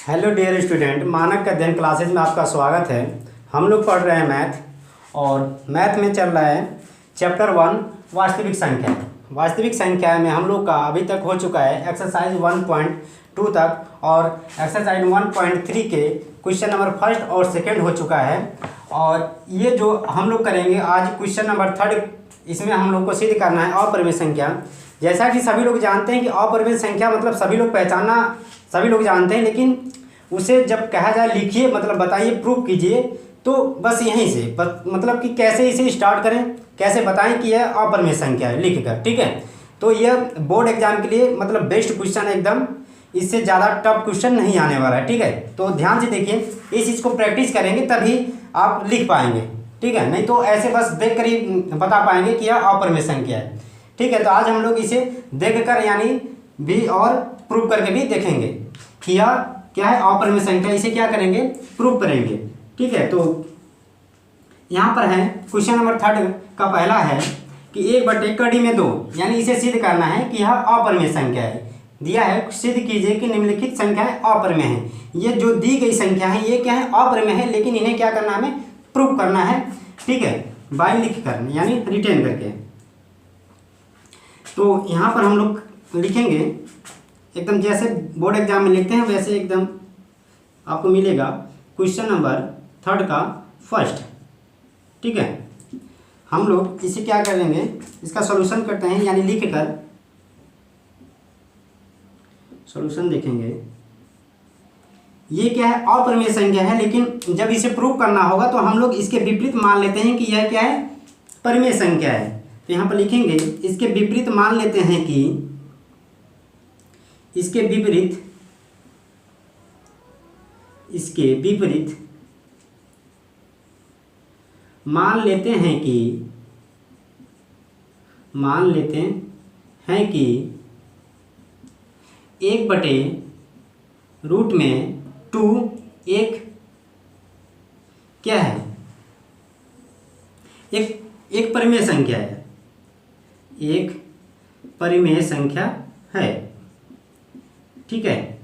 Hello dear student, मानक का अध्ययन क्लासेज में आपका स्वागत है। हम लोग पढ़ रहे हैं मैथ, और मैथ में चल रहा है चैप्टर 1 वास्तविक संख्या। वास्तविक संख्या में हम लोग का अभी तक हो चुका है एक्सरसाइज 1.2 तक, और एक्सरसाइज 1.3 के क्वेश्चन नंबर फर्स्ट और सेकंड हो चुका है। और ये जो हम लोग करेंगे आज क्वेश्चन नंबर थर्ड, इसमें हम लोग को सिद्ध करना है अपरिमेय संख्या। जैसा कि सभी लोग जानते हैं कि अपरिमेय संख्या मतलब सभी लोग पहचानना सभी लोग जानते हैं, लेकिन उसे जब कहा जाए लिखिए मतलब बताइए प्रूफ कीजिए, तो बस यहीं से मतलब कि कैसे इसे स्टार्ट करें, कैसे बताएं कि यह अपरिमेय संख्या है लिख कर। ठीक है, तो यह बोर्ड एग्जाम के लिए मतलब बेस्ट क्वेश्चन है एकदम, इससे ज़्यादा टफ क्वेश्चन नहीं आने वाला है। ठीक है, तो ध्यान से देखिए, इस चीज़ को प्रैक्टिस करेंगे तभी आप लिख पाएंगे। ठीक है, नहीं तो ऐसे बस देख कर ही बता पाएंगे कि यह अपरिमेय संख्या है। ठीक है, तो आज हम लोग इसे देख कर यानी भी और प्रूव करके भी देखेंगे कि यह क्या है अपरिमेय संख्या। इसे क्या करेंगे, प्रूव करेंगे। ठीक है, तो यहाँ पर है क्वेश्चन नंबर थर्ड का पहला है कि 1/2 यानी इसे सिद्ध करना है कि यह अपरिमेय संख्या है। दिया है सिद्ध कीजिए कि निम्नलिखित संख्याएं अपरिमेय है। ये जो दी गई संख्या है ये क्या है, अपरिमेय है, लेकिन इन्हें क्या करना है, हमें प्रूव करना है। ठीक है, बाय लिख कर यानी रिटेन करके। तो यहाँ पर हम लोग लिखेंगे एकदम जैसे बोर्ड एग्जाम में लिखते हैं वैसे एकदम आपको मिलेगा क्वेश्चन नंबर थर्ड का फर्स्ट। ठीक है, हम लोग इसे क्या करेंगे, इसका सॉल्यूशन करते हैं यानी लिख कर सॉल्यूशन देखेंगे। ये क्या है, अपरिमेय संख्या है, लेकिन जब इसे प्रूव करना होगा तो हम लोग इसके विपरीत मान लेते हैं कि यह क्या है, परिमेय संख्या है। तो यहाँ पर लिखेंगे इसके विपरीत मान लेते हैं कि इसके विपरीत मान लेते हैं कि 1/√2 एक क्या है, एक परिमेय संख्या है, एक परिमेय संख्या है। ठीक है,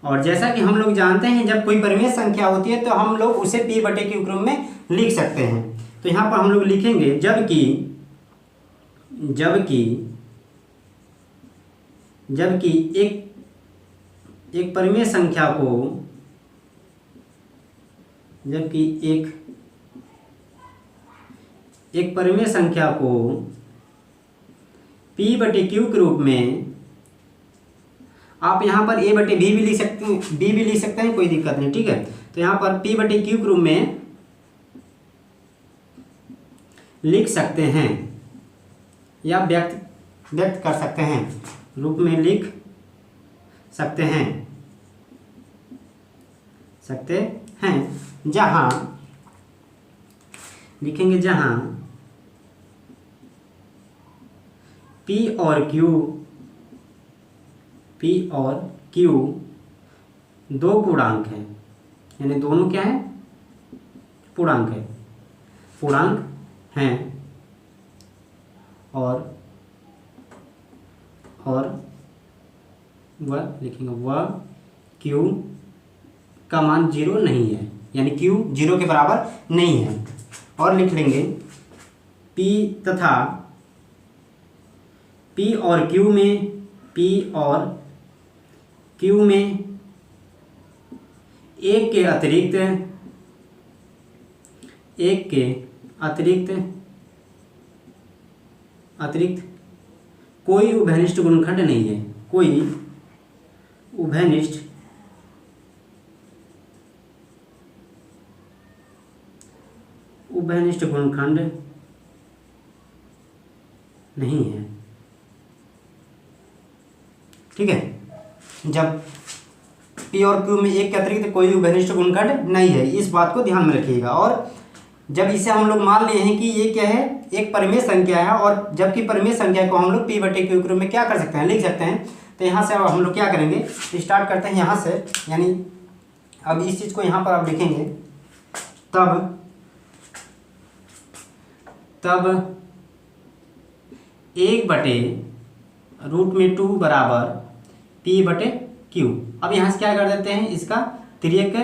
और जैसा कि हम लोग जानते हैं जब कोई परिमेय संख्या होती है तो हम लोग उसे p/q क्रम में लिख सकते हैं। तो यहाँ पर हम लोग लिखेंगे जबकि एक परिमेय संख्या को एक परिमेय संख्या को p/q के रूप में आप यहाँ पर a/b भी लिख सकते हैं, b भी लिख सकते हैं, कोई दिक्कत नहीं। ठीक है, तो यहाँ पर p/q के रूप में लिख सकते हैं या व्यक्त कर सकते हैं, रूप में लिख सकते हैं जहाँ लिखेंगे जहाँ p और q दो पूर्णांक हैं, यानी दोनों क्या है, पूर्णांक हैं, और वह लिखेंगे वह q का मान 0 नहीं है, यानी q 0 के बराबर नहीं है। और लिख लेंगे p तथा p और q में एक के अतिरिक्त कोई उभयनिष्ठ गुणनखंड नहीं है, कोई उभयनिष्ठ गुणनखंड नहीं है। ठीक है, जब p और q में एक के अतिरिक्त कोई उभयनिष्ठ गुणनखंड नहीं है, इस बात को ध्यान में रखिएगा। और जब इसे हम लोग मान लिए हैं कि ये क्या है, एक परिमेय संख्या है, और जबकि परिमेय संख्या को हम लोग p/q के रूप में क्या कर सकते हैं, लिख सकते हैं। तो यहाँ से अब हम लोग क्या करेंगे, स्टार्ट करते हैं यहाँ से, यानी अब इस चीज़ को यहाँ पर आप लिखेंगे तब 1/√2 बराबर p/q। अब यहाँ से क्या कर देते हैं, इसका तिर्यक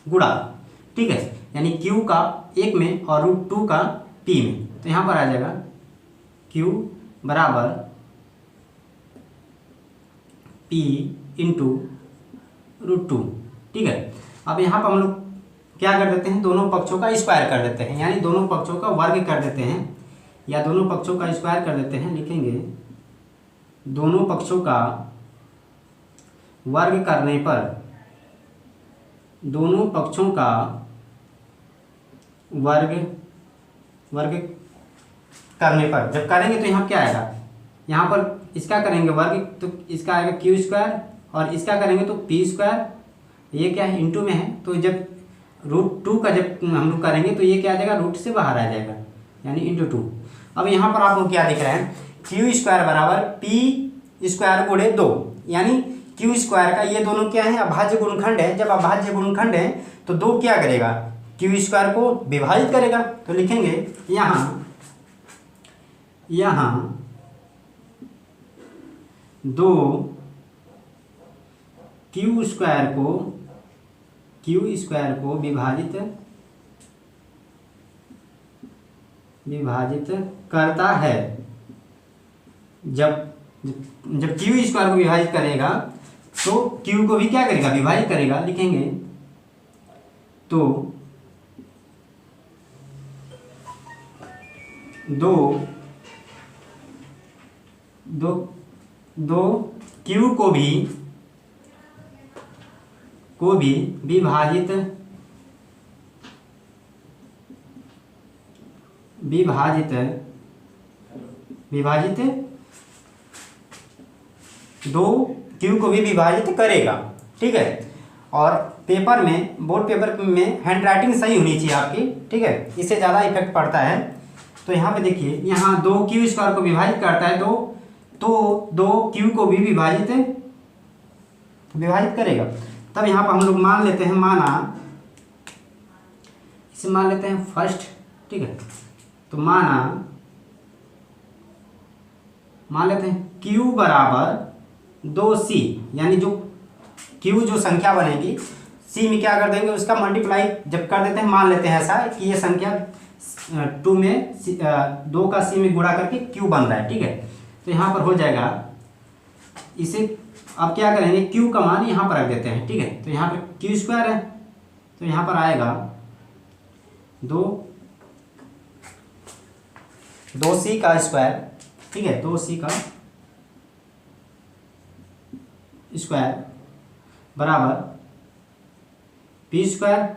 गुणा, ठीक है, यानी Q का 1 में और √2 का P में। तो यहाँ पर आ जाएगा Q बराबर P इंटू √2, ठीक है। अब यहाँ पर हम लोग क्या कर देते हैं, दोनों पक्षों का स्क्वायर कर देते हैं, यानी दोनों पक्षों का वर्ग कर देते हैं, या दोनों पक्षों का स्क्वायर कर देते हैं। लिखेंगे दोनों पक्षों का वर्ग करने पर, दोनों पक्षों का वर्ग करने पर, जब करेंगे तो यहाँ क्या आएगा, यहाँ पर इसका करेंगे वर्ग तो इसका आएगा Q² और इसका करेंगे तो P²। ये क्या है, इंटू में है, तो जब √2 का जब हम लोग करेंगे तो ये क्या आ जाएगा, रूट से बाहर आ जाएगा, यानी इंटू 2। अब यहाँ पर आपको क्या दिख रहा है, Q² बराबर P² गुणे 2, यानी Q² का ये दोनों क्या है, अभाज्य गुणनखंड है। जब अभाज्य गुणनखंड है तो 2 क्या करेगा, Q² को विभाजित करेगा। तो लिखेंगे यहाँ 2 Q² को विभाजित करता है। जब Q² को विभाजित करेगा तो Q को भी क्या करेगा, विभाजित करेगा। लिखेंगे तो 2 Q को भी विभाजित करेगा, ठीक है। और पेपर में, बोर्ड पेपर में हैंडराइटिंग सही होनी चाहिए आपकी, ठीक है, इससे ज़्यादा इफेक्ट पड़ता है। तो यहाँ पे देखिए, यहाँ 2 Q² को विभाजित करता है, तो 2 Q को भी विभाजित करेगा। तब यहाँ पर हम लोग मान लेते हैं, इसे मान लेते हैं फर्स्ट, ठीक है। तो मान लेते हैं Q बराबर 2C, यानी जो Q जो संख्या बनेगी C में क्या कर देंगे, उसका मल्टीप्लाई जब कर देते हैं, मान लेते हैं ऐसा कि ये संख्या 2 का C में गुणा करके Q बन रहा है, ठीक है। तो यहाँ पर हो जाएगा, इसे अब क्या करेंगे, Q का मान यहाँ पर रख देते हैं, ठीक है। तो यहाँ पर Q² है, तो यहाँ पर आएगा 2C का स्क्वायर, ठीक है, 2C का स्क्वायर बराबर P²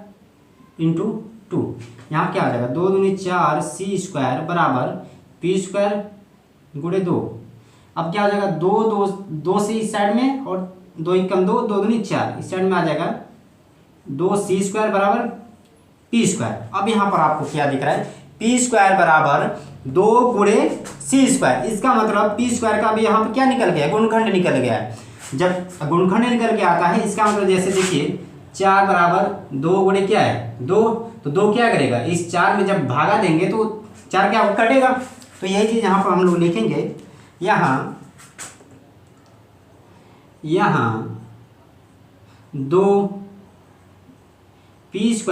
इंटू 2। यहाँ क्या आ जाएगा, 2 दूनी 4 C² बराबर P² गुणे 2। अब क्या आ जाएगा, 2 से इस साइड में और 2 एकम 2, 2 दूनी 4 इस साइड में आ जाएगा, 2C² बराबर P²। अब यहाँ पर आपको क्या दिख रहा है, P² बराबर 2 गुणे C²। इसका मतलब P² का भी यहाँ पर क्या निकल गया, गुणनखंड निकल गया है। जब गुणनखंड निकल के आता है, इसका मतलब जैसे देखिए 4 बराबर 2 गुणे क्या है 2, तो 2 क्या करेगा, इस 4 में जब भागा देंगे तो 4 क्या कटेगा। तो यही चीज़ यहाँ पर हम लोग लिखेंगे, यहाँ 2 P²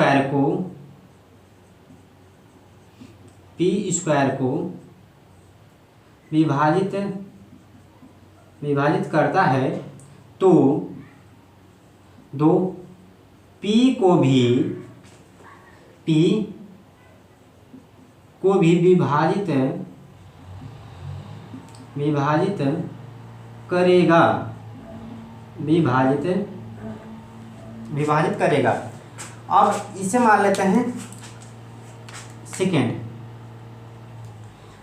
को विभाजित करता है, तो 2 P को भी विभाजित करेगा। अब इसे मान लेते हैं सेकेंड।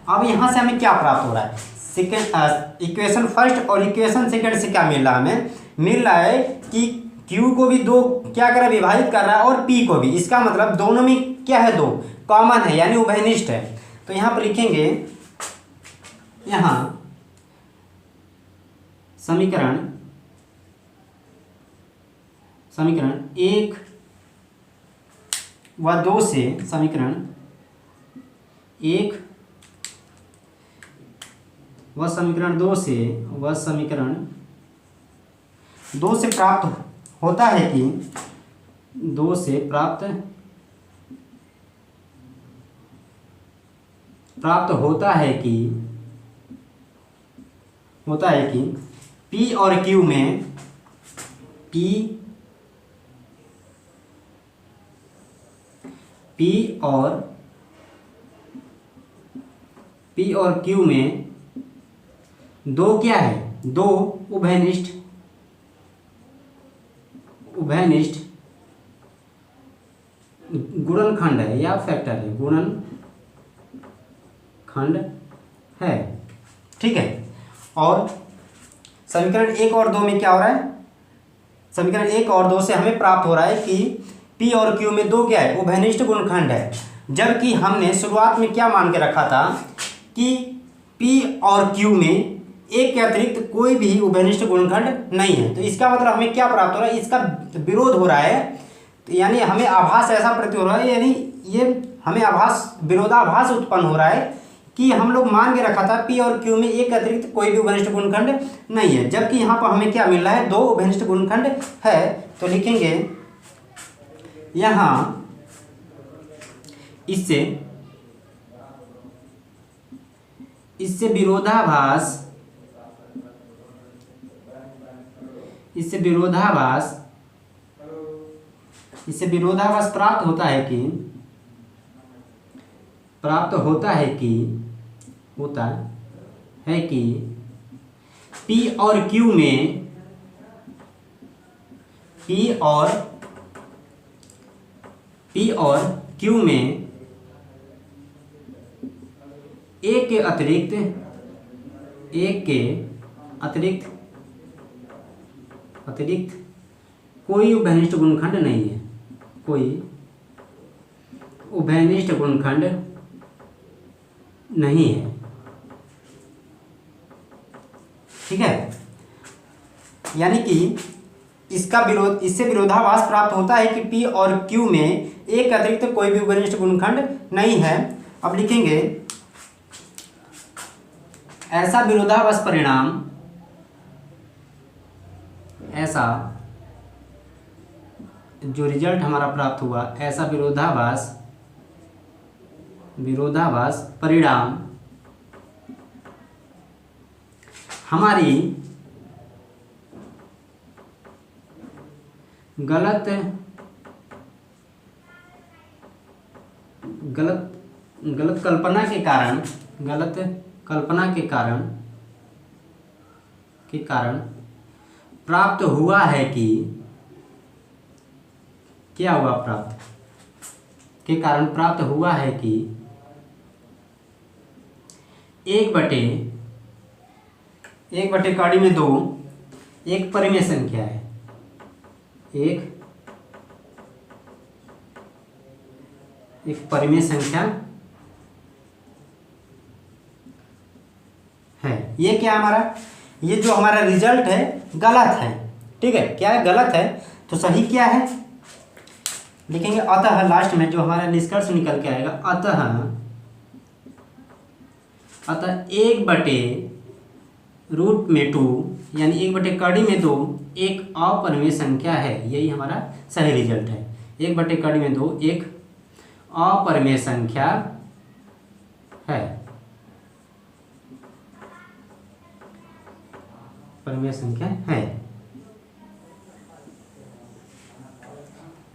अब यहाँ से हमें क्या प्राप्त हो रहा है, सेकेंड इक्वेशन फर्स्ट और इक्वेशन सेकेंड से क्या मिल रहा है, हमें मिल रहा है कि Q को भी 2 क्या कर रहा है, विभाजित कर रहा है, और P को भी। इसका मतलब दोनों में क्या है, 2 कॉमन है, यानी उभयनिष्ठ है। तो यहाँ पर लिखेंगे, यहाँ समीकरण 1 व 2 से, समीकरण 1 व समीकरण 2 से प्राप्त होता है कि 2 से प्राप्त होता है कि P और Q में P और Q में दो क्या है, दो उभयनिष्ठ गुणनखंड है या फैक्टर है, गुणनखंड है। ठीक है। और समीकरण 1 और 2 में क्या हो रहा है, समीकरण 1 और 2 से हमें प्राप्त हो रहा है कि P और Q में दो क्या है, उभयनिष्ठ गुणनखंड है। जबकि हमने शुरुआत में क्या मान के रखा था कि P और Q में एक के अतिरिक्त कोई भी उभयनिष्ठ गुणनखंड नहीं है। तो इसका मतलब हमें क्या प्राप्त हो रहा है, इसका विरोध हो रहा है। तो यानी हमें आभास ऐसा प्रतीत हो रहा है, यानी ये हमें विरोधाभास उत्पन्न हो रहा है कि हम लोग मान के रखा था P और Q में एक अतिरिक्त कोई भी उभयनिष्ठ गुणनखंड नहीं है, जबकि यहाँ पर हमें क्या मिल रहा है, दो उभयनिष्ठ गुणनखंड है। तो लिखेंगे यहाँ इससे विरोधाभास प्राप्त होता है कि P और Q में एक के अतिरिक्त कोई उभयनिष्ठ गुणनखंड नहीं है, ठीक है। यानी कि इससे विरोधाभास प्राप्त होता है कि P और Q में एक अतिरिक्त कोई भी उभयनिष्ठ गुणनखंड नहीं है। अब लिखेंगे ऐसा विरोधाभास परिणाम, ऐसा जो रिजल्ट हमारा प्राप्त हुआ, ऐसा विरोधाभास परिणाम हमारी गलत कल्पना के कारण प्राप्त हुआ है कि क्या हुआ, प्राप्त हुआ है कि 1 कड़ी में 2 एक परिमेय संख्या है, एक परिमेय संख्या है। ये क्या हमारा, ये जो हमारा रिजल्ट है गलत है। ठीक है, क्या है, गलत है। तो सही क्या है, लिखेंगे अतः, लास्ट में जो हमारा निष्कर्ष निकल के आएगा, अतः 1/√2 यानी 1/2 एक अपरिमेय संख्या है। यही हमारा सही रिजल्ट है। 1/2 एक अपरिमेय संख्या है, परिमेय संख्या है।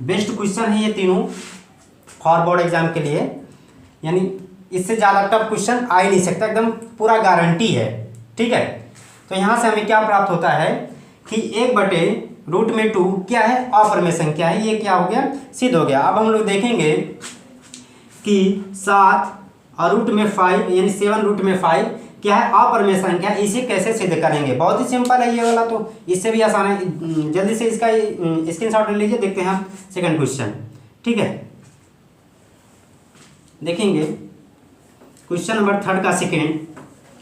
बेस्ट क्वेश्चन है ये तीनों फॉर बोर्ड एग्जाम के लिए, यानी इससे ज़्यादा टफ क्वेश्चन आ ही नहीं सकता, एकदम पूरा गारंटी है। ठीक है, तो यहाँ से हमें क्या प्राप्त होता है कि 1/√2 क्या है, अपरिमेय संख्या है। ये क्या हो गया, सिद्ध हो गया। अब हम लोग देखेंगे कि 7 और √5 यानी 7√5 क्या है, अपरिमेय संख्या। इसे कैसे सिद्ध करेंगे, बहुत ही सिंपल है ये वाला, तो इससे भी आसान है। जल्दी से इसका स्क्रीनशॉट ले लीजिए, देखते हैं हम सेकंड क्वेश्चन। ठीक है, देखेंगे क्वेश्चन नंबर 3 का सेकेंड।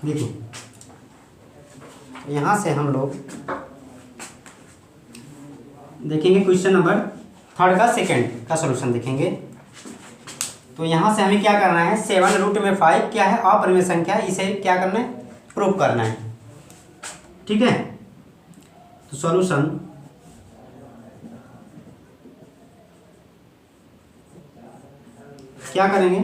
देखिए यहाँ से हम लोग देखेंगे क्वेश्चन नंबर 3 का सेकेंड का सॉल्यूशन देखेंगे। तो यहाँ से हमें क्या करना है, 7√5 क्या है, अपरिमेय संख्या है। इसे क्या करना है, प्रूव करना है। ठीक है, तो सॉल्यूशन क्या करेंगे,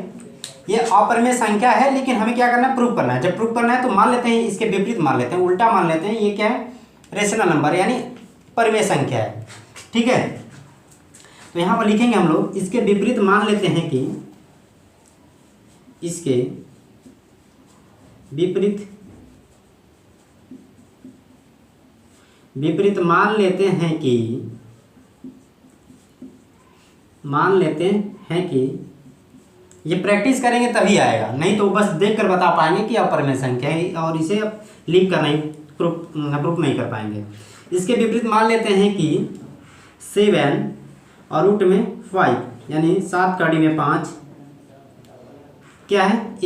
ये अपरिमेय संख्या है लेकिन हमें क्या करना है, प्रूव करना है। जब प्रूव करना है तो मान लेते हैं इसके विपरीत मान लेते हैं, उल्टा मान लेते हैं, ये क्या है, रेशनल नंबर यानी परिमेय संख्या है। ठीक है, तो यहाँ पर लिखेंगे हम लोग, इसके विपरीत मान लेते हैं कि, इसके विपरीत मान लेते हैं कि ये प्रैक्टिस करेंगे तभी आएगा, नहीं तो बस देख कर बता पाएंगे कि अपरिमेय संख्या है और इसे अब लीव करना ही प्रूफ नहीं कर पाएंगे। इसके विपरीत मान लेते हैं कि 7 और रूट में 5 यानी 7 कड़ी में 5 क्या है,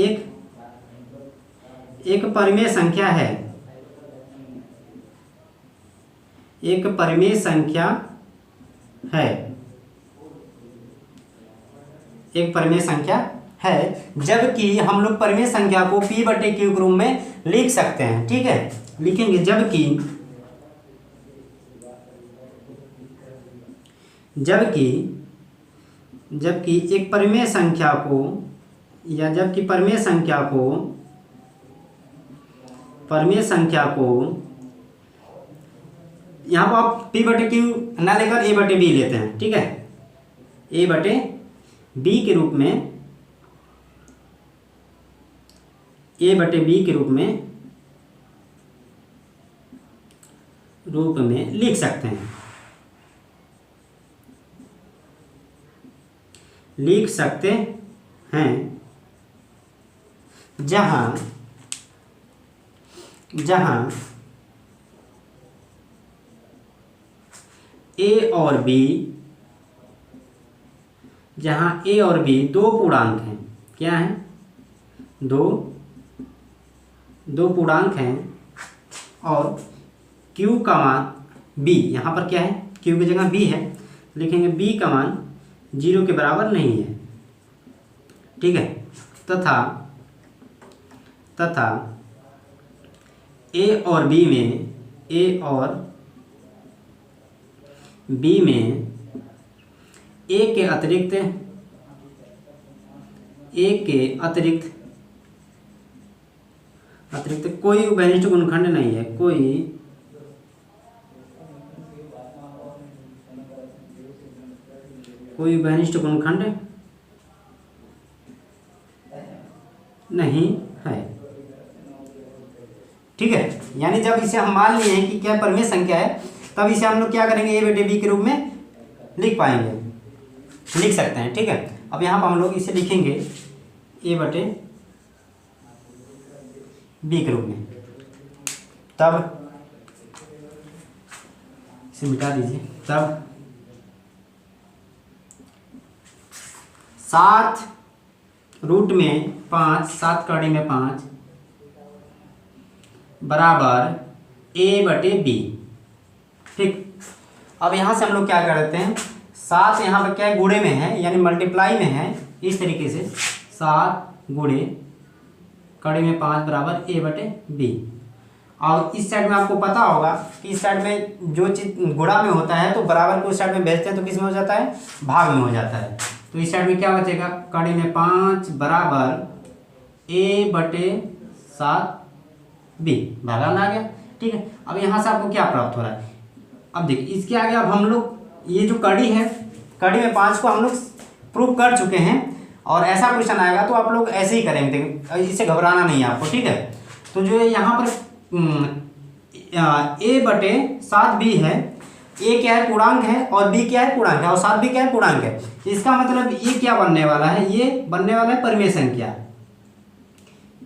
एक परिमेय संख्या है, एक परिमेय संख्या है, एक परिमेय संख्या है, जबकि हम लोग परिमेय संख्या को p/q के रूप में लिख सकते हैं। ठीक है, लिखेंगे जबकि एक परिमेय संख्या को, या जबकि परिमेय संख्या को यहाँ पर आप p/q ना लेकर a/b लेते हैं। ठीक है, a/b के रूप में लिख सकते हैं, जहां a और b दो पूर्णांक हैं। क्या है, दो पूर्णांक हैं और q का मान b, यहाँ पर क्या है, q की जगह b है, लिखेंगे b का मान 0 के बराबर नहीं है। ठीक है, तथा a और b में a के अतिरिक्त कोई उभयनिष्ठ गुणनखंड नहीं है, कोई उभयनिष्ठ गुणनखंड नहीं है। ठीक है, यानी जब इसे हम मान लिए हैं कि क्या परिमेय संख्या है, तब इसे हम लोग क्या करेंगे, a/b के रूप में लिख सकते हैं। ठीक है, अब यहाँ पर हम लोग इसे लिखेंगे a/b के रूप में, तब इसे मिटा दीजिए, तब 7 रूट में 5, 7 कड़ी में 5 बराबर a/b। ठीक, अब यहाँ से हम लोग क्या कर देते हैं, 7 यहाँ पर क्या है, गुणे में है यानी मल्टीप्लाई में है, इस तरीके से 7 गुणे कड़ी में 5 बराबर a/b। और इस साइड में आपको पता होगा कि इस साइड में जो चीज गुणा में होता है तो बराबर को इस साइड में भेजते हैं तो किस में हो जाता है, भाग में हो जाता है। तो इस साइड में क्या बचेगा, कड़ी में 5 बराबर a/7b, भागा में आ गया। ठीक है, अब यहाँ से आपको क्या प्राप्त हो रहा है, अब देखिए इसके आगे अब हम लोग ये जो कड़ी है, कड़ी में 5 को हम लोग प्रूव कर चुके हैं और ऐसा क्वेश्चन आएगा तो आप लोग ऐसे ही करेंगे, इसे घबराना नहीं है आपको। ठीक है, तो जो यहाँ पर a/7b है, a क्या है, पूर्णांक है और b क्या है, पूर्णांक है, और 7b क्या है, पूर्णांक है। इसका मतलब ये क्या बनने वाला है, ये बनने वाला है परिमेय संख्या।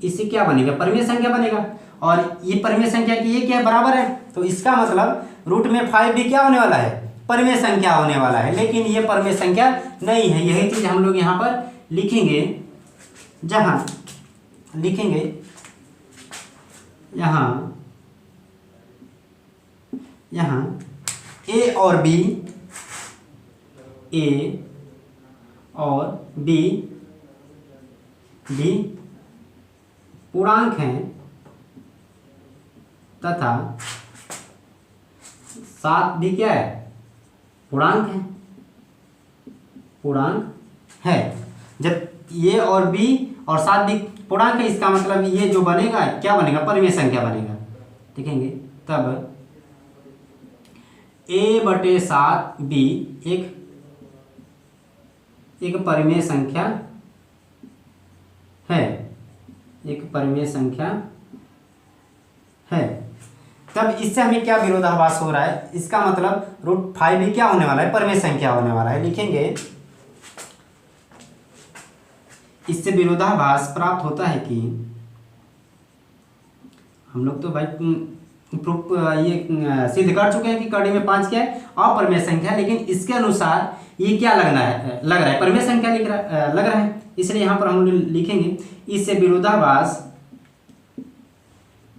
इससे क्या बनेगा, परिमेय संख्या बनेगा, और ये परिमेय संख्या की ये क्या है, बराबर है, तो इसका मतलब रूट में 5b क्या होने वाला है, परिमेय संख्या होने वाला है। लेकिन ये परिमेय संख्या नहीं है, यही चीज हम लोग यहाँ पर लिखेंगे, जहाँ लिखेंगे यहाँ a और b पूर्णांक हैं तथा 7 भी क्या है, पूर्णांक है। जब ए और बी और 7 भी पूर्णांक है, इसका मतलब ये जो बनेगा क्या बनेगा, परिमेय संख्या बनेगा। देखेंगे तब a/7b एक परिमेय संख्या है, एक परिमेय संख्या है। तब इससे हमें क्या विरोधाभास हो रहा है, इसका मतलब √5 भी क्या होने वाला है, परिमेय संख्या होने वाला है। लिखेंगे इससे विरोधाभास प्राप्त होता है कि हम लोग तो भाई प्रूफ ये सिद्ध कर चुके हैं कि कड़ी में 5 क्या है, अपरिमेय संख्या, लेकिन इसके अनुसार ये क्या लग रहा है परिमेय संख्या लग रहा है। इसलिए यहाँ पर हम लिखेंगे इससे विरोधाभास,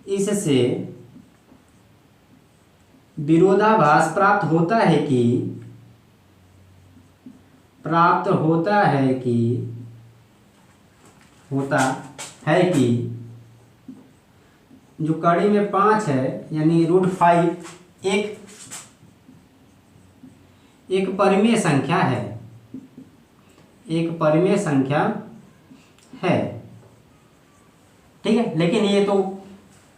इससे विरोधाभास प्राप्त होता है कि जो कड़ी में 5 है यानी √5 एक परिमेय संख्या है, एक परिमेय संख्या है। ठीक है, लेकिन ये तो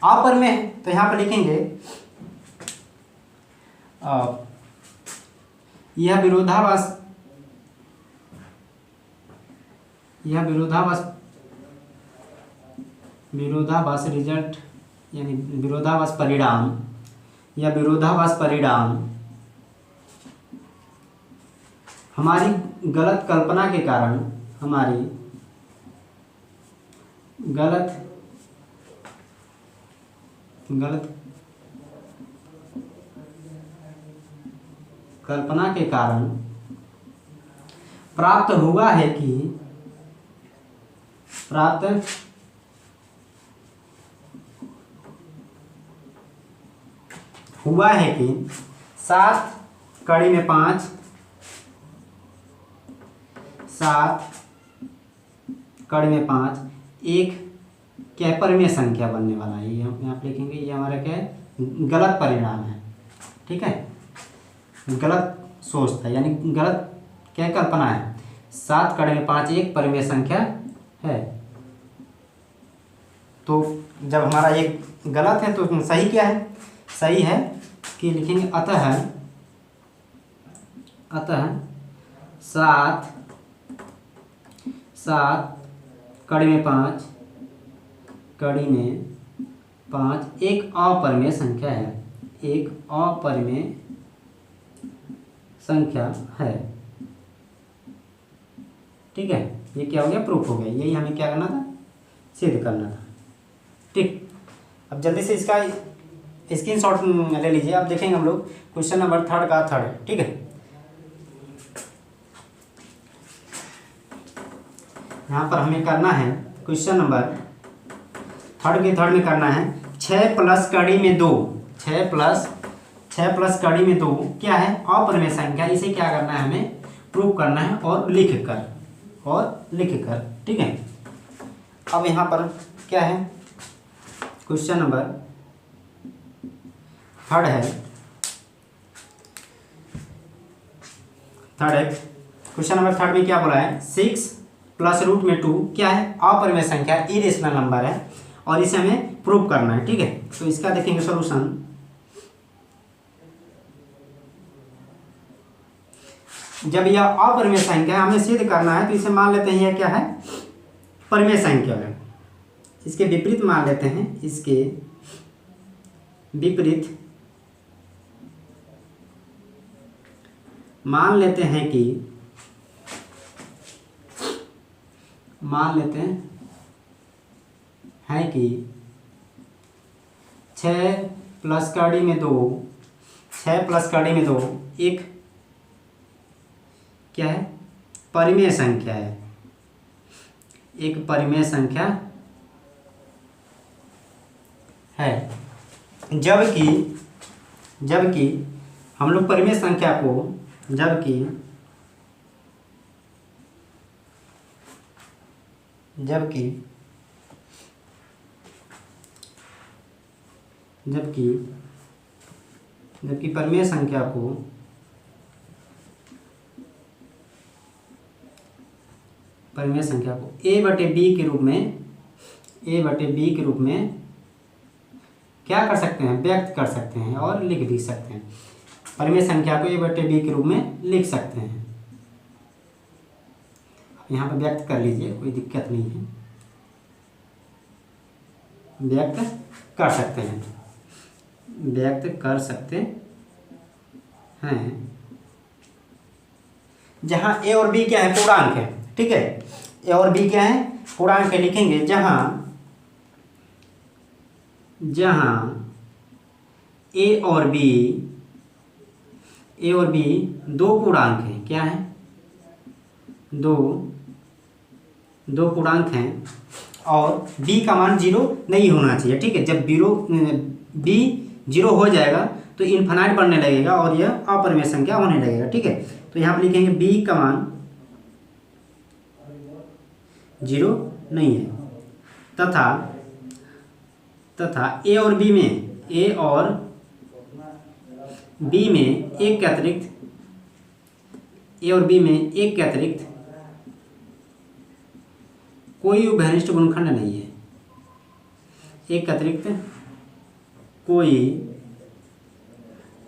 अपरिमेय है, तो यहाँ पर लिखेंगे यह विरोधाभास रिजल्ट यानी विरोधाभास परिणाम हमारी गलत कल्पना के कारण, गलत कल्पना के कारण प्राप्त हुआ है कि 7 कड़ी में 5 एक क्या परिमेय संख्या बनने वाला है। ये हम यहाँ पे लिखेंगे, ये हमारा क्या है, गलत परिणाम है। ठीक है, गलत सोच था यानी गलत क्या कल्पना है। 7 कड़ी में 5 एक परिमेय संख्या है। तो जब हमारा ये गलत है तो सही क्या है, सही है कि लिखेंगे अतः 7 कड़ी में 5 एक अपरिमेय संख्या है, एक अपरिमेय संख्या है। ठीक है, ये क्या हो गया, प्रूफ हो गया। यही हमें क्या करना था, सिद्ध करना था। ठीक, अब जल्दी से इसका स्क्रीनशॉट ले लीजिए। अब देखेंगे हम लोग क्वेश्चन नंबर 3 का थर्ड। ठीक है, यहाँ पर हमें करना है क्वेश्चन नंबर 3 में करना है 6 प्लस कड़ी में 2, 6 प्लस कड़ी में 2 क्या है, अपरिमेय संख्या। इसे क्या करना है, हमें प्रूव करना है और लिख कर। ठीक है, अब यहाँ पर क्या है, क्वेश्चन नंबर 3 है। क्वेश्चन नंबर 3 में क्या बोला है, 6 प्लस √2 क्या है, अपरिमेय संख्या, इरेशनल नंबर है और इसे हमें प्रूव करना है। ठीक है, तो इसका देखेंगे सॉल्यूशन। जब यह अपरिमेय संख्या हमें सिद्ध करना है तो इसे मान लेते हैं यह क्या है, परिमेय संख्या है। इसके विपरीत मान लेते हैं, इसके विपरीत मान लेते हैं कि 6 प्लस कड़ी में 2 एक क्या है, परिमेय संख्या है, एक परिमेय संख्या है। जबकि हम लोग परिमेय संख्या को जबकि परिमेय संख्या परिमेय संख्या को a बटे b के रूप में क्या कर सकते हैं, व्यक्त कर सकते हैं और लिख भी सकते हैं। परिमेय संख्या को a बटे b के रूप में लिख सकते हैं। यहाँ पर व्यक्त कर लीजिए, कोई दिक्कत नहीं है, व्यक्त कर सकते हैं, जहाँ a और b क्या है, पूर्णांक है। ठीक है, a और b क्या है, पूर्णांक है। लिखेंगे जहाँ a और b दो पूर्णांक हैं। क्या है, दो पूर्णांक हैं और b का मान 0 नहीं होना चाहिए। ठीक है, जब b 0 हो जाएगा तो इन्फिनाइट बढ़ने लगेगा और यह अपरिमेय संख्या होने लगेगा। ठीक है, तो यहाँ पर लिखेंगे b का मान 0 नहीं है, तथा a और b में एक के अतिरिक्त कोई उभयनिष्ठ गुणनखंड नहीं है। एक के अतिरिक्त कोई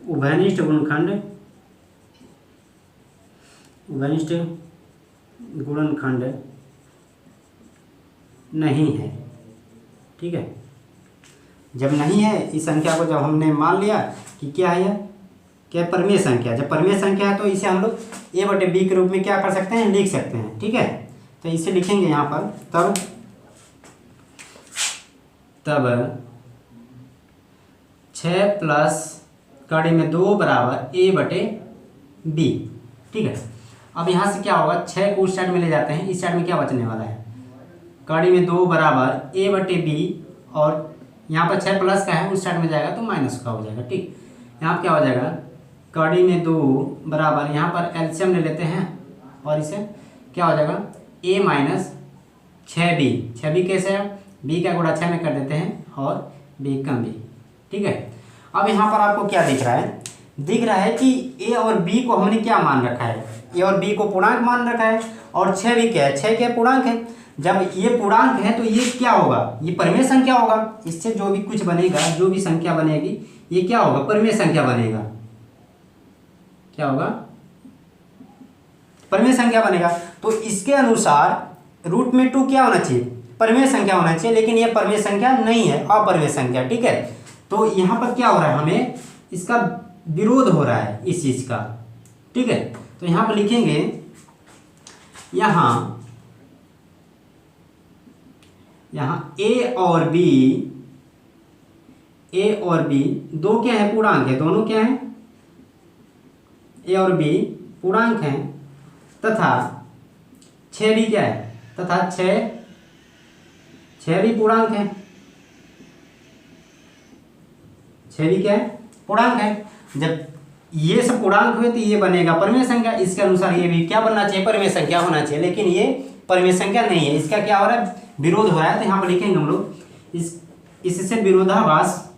उभयनिष्ठ गुणनखंड नहीं है। ठीक है, जब नहीं है इस संख्या को, जब हमने मान लिया कि क्या है, क्या परिमेय संख्या, जब परिमेय संख्या है तो इसे हम लोग a बटे b के रूप में क्या कर सकते हैं, लिख सकते हैं। ठीक है, तो इसे लिखेंगे यहाँ पर, तब 6 प्लस कड़ी में 2 बराबर a बटे b। ठीक है, अब यहाँ से क्या होगा, 6 को उस साइड में ले जाते हैं, इस साइड में क्या बचने वाला है, कड़ी में 2 बराबर a बटे b, और यहाँ पर 6 प्लस का है, उस साइड में जाएगा तो माइनस का हो जाएगा। ठीक, यहाँ पर क्या हो जाएगा, कड़ी में 2 बराबर, यहाँ पर एलसीएम ले लेते हैं और इसे क्या हो जाएगा, a माइनस 6b। 6b कैसे है, b का गुणा 6 में कर देते हैं और b कम b। ठीक है, अब यहाँ पर आपको क्या दिख रहा है कि a और b को हमने क्या मान रखा है, a और b को पूर्णांक मान रखा है, और 6 भी क्या है, 6 क्या पूर्णांक है। जब ये पूर्णांक है तो ये क्या होगा, ये परिमेय संख्या होगा। इससे जो भी कुछ बनेगा, जो भी संख्या बनेगी, ये क्या होगा, परिमेय संख्या बनेगा। क्या होगा, परिमेय संख्या बनेगा। तो इसके अनुसार रूट में 2 क्या होना चाहिए, परिमेय संख्या होना चाहिए, लेकिन यह परिमेय संख्या नहीं है, अपरिमेय संख्या। ठीक है, तो यहाँ पर क्या हो रहा है, हमें इसका विरोध हो रहा है इस चीज का। ठीक है, तो यहाँ पर लिखेंगे, यहाँ a और b दो क्या है, पूर्णांक है, दोनों क्या है, a और b पूर्णांक हैं, तथा 6 भी क्या है, तथा 6 भी पूर्णांक है, 6 भी क्या है, पूर्णांक है। जब ये सब पूर्णांक हुए तो ये बनेगा परिमेय संख्या। इसके अनुसार ये भी क्या बनना चाहिए, परिमेय संख्या होना चाहिए, लेकिन ये परिमेय संख्या नहीं है। इसका क्या हो रहा है, विरोध हो रहा है। तो यहाँ पर लिखेंगे हम लोग, इससे विरोधाभास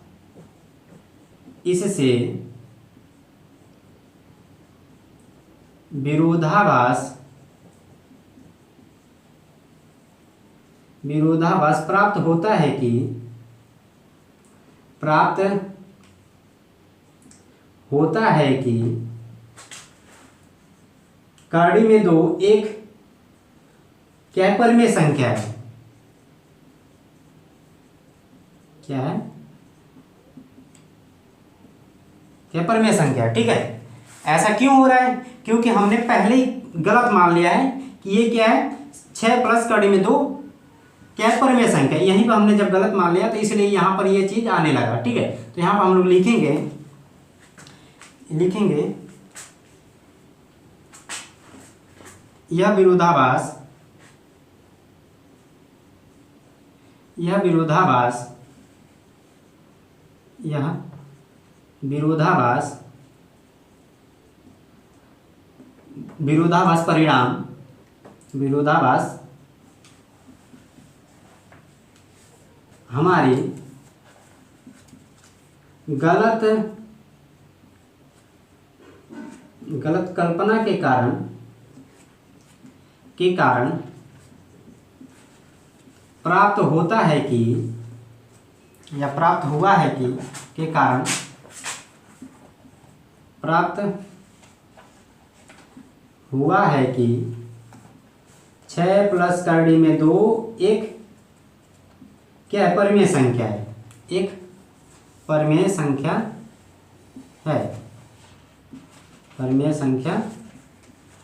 प्राप्त होता है कि कड़ी में 2 एक क्या है, परिमेय संख्या है। क्या है, क्या परिमेय संख्या है। ठीक है, ऐसा क्यों हो रहा है, क्योंकि हमने पहले ही गलत मान लिया है कि ये क्या है, 6 प्लस कड़ी में 2 क्या है, परिमेय संख्या। यहीं पर हमने जब गलत मान लिया तो इसलिए यहाँ पर ये चीज आने लगा। ठीक है, तो यहाँ पर हम लोग लिखेंगे यह विरोधाभास परिणाम हमारी गलत कल्पना के कारण प्राप्त होता है कि या प्राप्त हुआ है कि के कारण प्राप्त हुआ है कि 6 प्लस करड़ी में 2 एक क्या है, परिमेय संख्या है, एक परिमेय संख्या है, परिमेय संख्या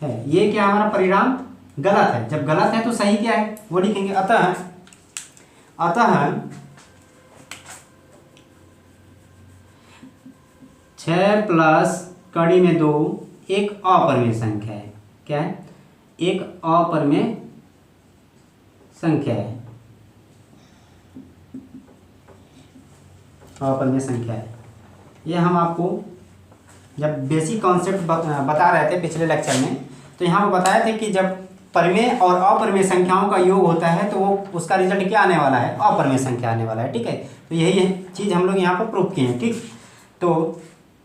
है। ये क्या हमारा परिणाम गलत है। जब गलत है तो सही क्या है वो लिखेंगे। अतः 6 प्लस कड़ी में 2 एक अपरिमेय संख्या है। क्या है? एक अपरिमेय संख्या है, अपरिमेय संख्या है। ये हम आपको जब बेसिक कॉन्सेप्ट बता रहे थे पिछले लेक्चर में, तो यहाँ पर बताए थे कि जब परिमेय और अपरिमेय संख्याओं का योग होता है तो वो उसका रिजल्ट क्या आने वाला है, अपरिमेय संख्या आने वाला है। ठीक है, तो यही चीज़ हम लोग यहाँ पर प्रूव किए हैं। ठीक, तो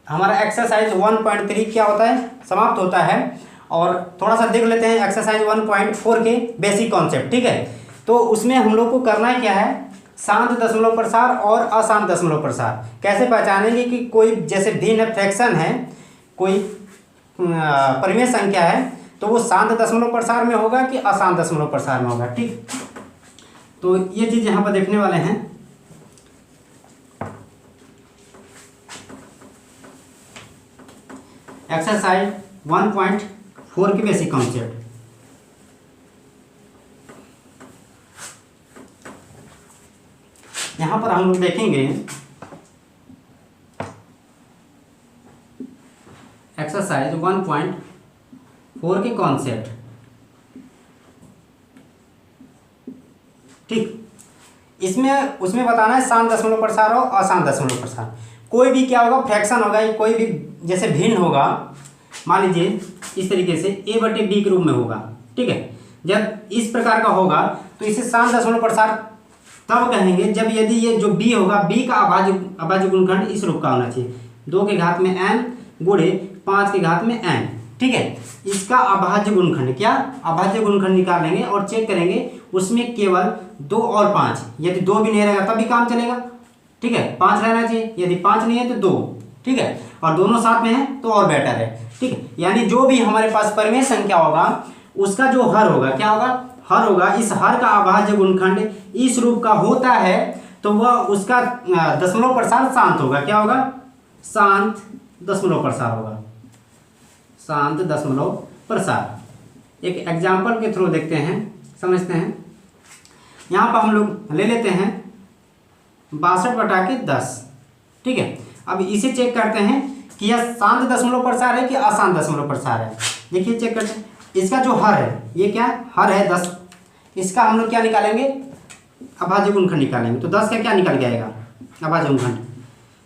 हमारा एक्सरसाइज 1.3 क्या होता है, समाप्त होता है। और थोड़ा सा देख लेते हैं एक्सरसाइज 1.4 के बेसिक कॉन्सेप्ट। ठीक है, तो उसमें हम लोग को करना है क्या है, शांत दशमलव प्रसार और अशांत दशमलव प्रसार। कैसे पहचानेंगे कि कोई जैसे भिन्न फ्रैक्शन है, कोई परिमेय संख्या है, तो वो शांत दशमलव प्रसार में होगा कि अशांत दशमलव प्रसार में होगा। ठीक, तो ये चीज़ यहाँ पर देखने वाले हैं। एक्सरसाइज 1.4 की बेसिक कॉन्सेप्ट। यहाँ पर हम लोग देखेंगे एक्सरसाइज 1.4 के कॉन्सेप्ट। ठीक, इसमें उसमें बताना है शांत दशमलव प्रसार और अशांत दशमलव प्रसार। कोई भी क्या होगा, फ्रैक्शन होगा, कोई भी जैसे भिन्न होगा, मान लीजिए इस तरीके से a/b के रूप में होगा। ठीक है, जब इस प्रकार का होगा तो इसे शांत दशमलव प्रसार तब कहेंगे जब यदि ये जो b होगा, b का अभाज्य गुणनखंड इस रूप का होना चाहिए, 2 के घात में n गुणे 5 के घात में n। ठीक है, इसका अभाज्य गुणनखंड, क्या अभाज्य गुणनखंड निकालेंगे और चेक करेंगे उसमें केवल 2 और 5, यदि 2 भी नहीं रहेगा तब भी काम चलेगा। ठीक है, 5 रहना चाहिए, यदि 5 नहीं है तो 2। ठीक है, और दोनों साथ में है तो और बेटर है। ठीक है, यानी जो भी हमारे पास परिमेय संख्या होगा उसका जो हर होगा, क्या होगा, हर होगा, इस हर का अभाज्य गुणनखंड इस रूप का होता है तो वह उसका दशमलव प्रसार शांत होगा। क्या होगा, शांत दशमलव प्रसार होगा, शांत दशमलव प्रसार। एक एग्जाम्पल के थ्रू देखते हैं, समझते हैं। यहाँ पर हम लोग ले लेते हैं 62/10। ठीक है, अब इसे चेक करते हैं कि यह शांत दशमलव प्रसार है कि अशांत दशमलव प्रसार है। देखिए चेक करते हैं, इसका जो हर है, ये क्या हर है 10, इसका हम लोग क्या निकालेंगे, अभाज्य गुणनखंड निकालेंगे। तो 10 का क्या निकल जाएगा, अभाज्य गुणनखंड,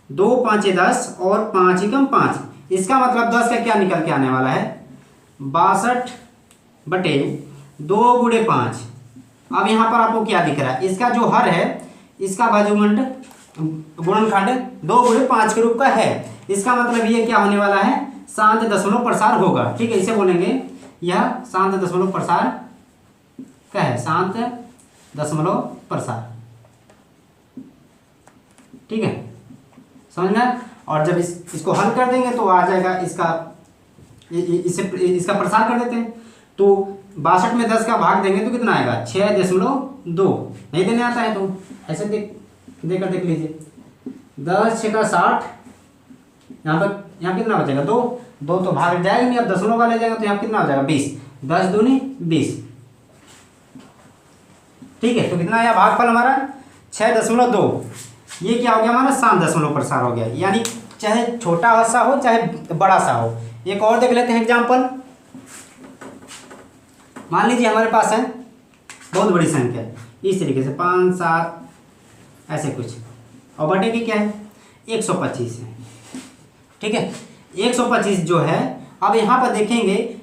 2 5 10 और 5 एकम 5। इसका मतलब 10 का क्या निकल के आने वाला है, 62/2 गुणे 5। अब यहाँ पर आपको क्या दिख रहा है, इसका जो हर है इसका अभाज्य गुणनखंड 2 गुणे 5 के रूप का है। इसका मतलब ये क्या होने वाला है, शांत दशमलव प्रसार होगा। ठीक है, इसे बोलेंगे यह शांत दशमलव प्रसार क्या है, शांत दशमलव प्रसार। ठीक है, समझना। और जब इसको हल कर देंगे तो आ जाएगा इसका प्रसार कर देते हैं। तो 62 में 10 का भाग देंगे तो कितना आएगा, 6.2। नहीं देने आता है तो ऐसे देकर देख लीजिए, 10 6 का 60, यहाँ कितना बचेगा, 2 तो भाग जाएगा नहीं, अब दशमलव वाले जाएगा तो यहाँ कितना हो जाएगा, 20, 10 दूनी 20। ठीक है, तो कितना आया भागफल हमारा 6.2। ये क्या हो गया हमारा, शांत दशमलव प्रसार हो गया, यानी चाहे छोटा सा हो चाहे बड़ा सा हो। एक और देख लेते हैं एग्जाम्पल। मान लीजिए हमारे पास है बहुत बड़ी संख्या इस तरीके से 5 7 ऐसे कुछ, और बटे की क्या है 125 है। ठीक है, 125 जो है, अब यहाँ पर देखेंगे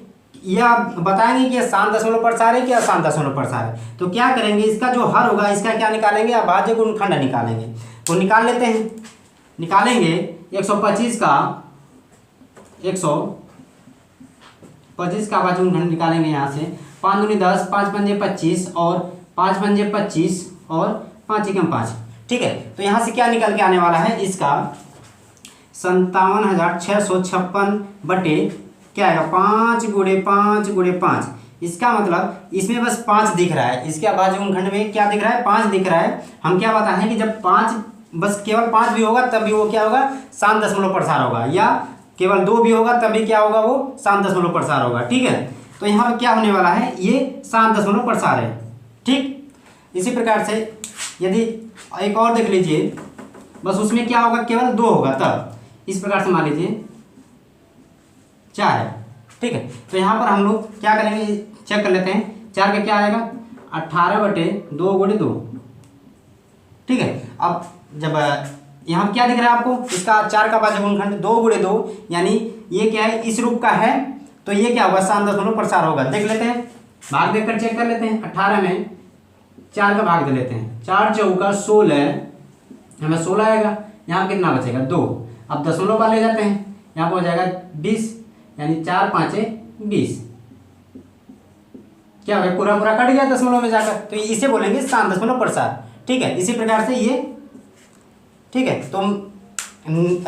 या बताएंगे कि शांत दशमलव प्रसार है कि अशांत दशमलव प्रसार है। तो क्या करेंगे, इसका जो हर होगा इसका क्या निकालेंगे, अभाज्य गुणनखंड निकालेंगे। तो निकाल लेते हैं, निकालेंगे 125 का अभाज्य गुणनखंड निकालेंगे। यहाँ से 5 दूनी 10, 5 पंजे 25 और 5 पंजे 25 और 5 एकम 5। ठीक है, तो यहाँ से क्या निकल के आने वाला है इसका 57,656 बटे क्या आएगा 5 × 5 × 5। इसका मतलब इसमें बस 5 दिख रहा है, इसके अभाज्य गुणनखंड में क्या दिख रहा है 5 दिख रहा है। हम क्या बताते हैं कि जब 5 बस केवल 5 भी होगा तब भी वो क्या होगा 7.प्रसार होगा, या केवल 2 भी होगा तब भी क्या होगा वो 7.प्रसार होगा। ठीक है, तो यहाँ पर क्या होने वाला है ये 7.प्रसार है। ठीक, इसी प्रकार से यदि एक और देख लीजिए, बस उसमें क्या होगा केवल 2 होगा तब, इस प्रकार से मान लीजिए 4 है। ठीक है, तो यहाँ पर हम लोग क्या करेंगे चेक कर लेते हैं। 4 का क्या आएगा 18/2 × 2। ठीक है, अब जब यहाँ क्या दिख रहा है आपको इसका 4 का अभाज्य गुणनखंड 2 × 2, यानी ये क्या है इस रूप का है, तो ये क्या होगा 7.प्रसार होगा। देख लेते हैं, भाग देखकर चेक कर लेते हैं। 18 में 4 का भाग दे लेते हैं, 4 चौका 16, हमें 16 आएगा। यहाँ कितना बचेगा 2। अब दशमलव वाले जाते हैं, यहाँ पर हो जाएगा 20, यानी 4 × 5 = 20। क्या हो पूरा कट गया दशमलव में जाकर, तो इसे बोलेंगे 7.प्रसार। ठीक है, इसी प्रकार से ये। ठीक है, तो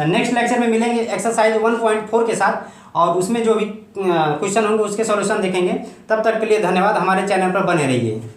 नेक्स्ट लेक्चर में मिलेंगे एक्सरसाइज 1.4 के साथ, और उसमें जो भी क्वेश्चन होंगे उसके सॉल्यूशन देखेंगे। तब तक के लिए धन्यवाद, हमारे चैनल पर बने रहिए।